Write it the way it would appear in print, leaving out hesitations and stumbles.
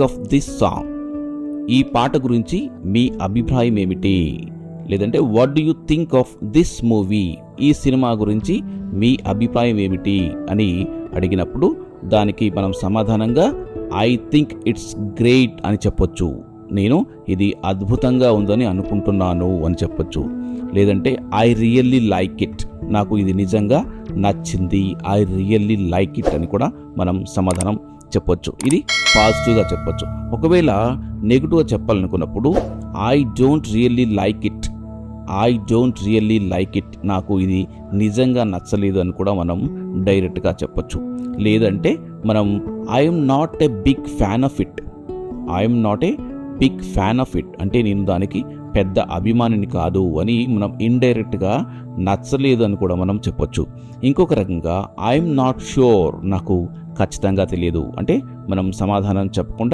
Of this song, ఈ పాట గురించి మీ అభిప్రాయం ఏమిటి? లేదంటే what do you think of this movie, ఈ సినిమా గురించి మీ అభిప్రాయం ఏమిటి అని అడిగినప్పుడు దానికి మనం సమాధానంగా ఐ థింక్ ఇట్స్ గ్రేట్ అని చెప్పొచ్చు. నేను ఇది అద్భుతంగా ఉందని అనుకుంటున్నాను అని చెప్పొచ్చు. లేదంటే ఐ రియల్లీ లైక్ ఇట్, నాకు ఇది నిజంగా నచ్చింది, ఐ రియల్లీ లైక్ ఇట్ అని కూడా మనం సమాధానం చెప్పొచ్చు. ఇది పాజిటివ్గా చెప్పొచ్చు. ఒకవేళ నెగిటివ్గా చెప్పాలనుకున్నప్పుడు I don't really like it, I don't really like it, నాకు ఇది నిజంగా నచ్చలేదు అని కూడా మనం డైరెక్ట్గా చెప్పొచ్చు. లేదంటే మనం I'm not a big fan of it, I'm not a big fan of it అంటే నేను దానికి పెద్ద అభిమానిని కాదు అని మనం ఇండైరెక్ట్గా నచ్చలేదు అని కూడా మనం చెప్పొచ్చు. ఇంకొక రకంగా ఐఎమ్ నాట్ ష్యూర్, నాకు ఖచ్చితంగా తెలియదు అంటే మనం సమాధానం చెప్పకుండా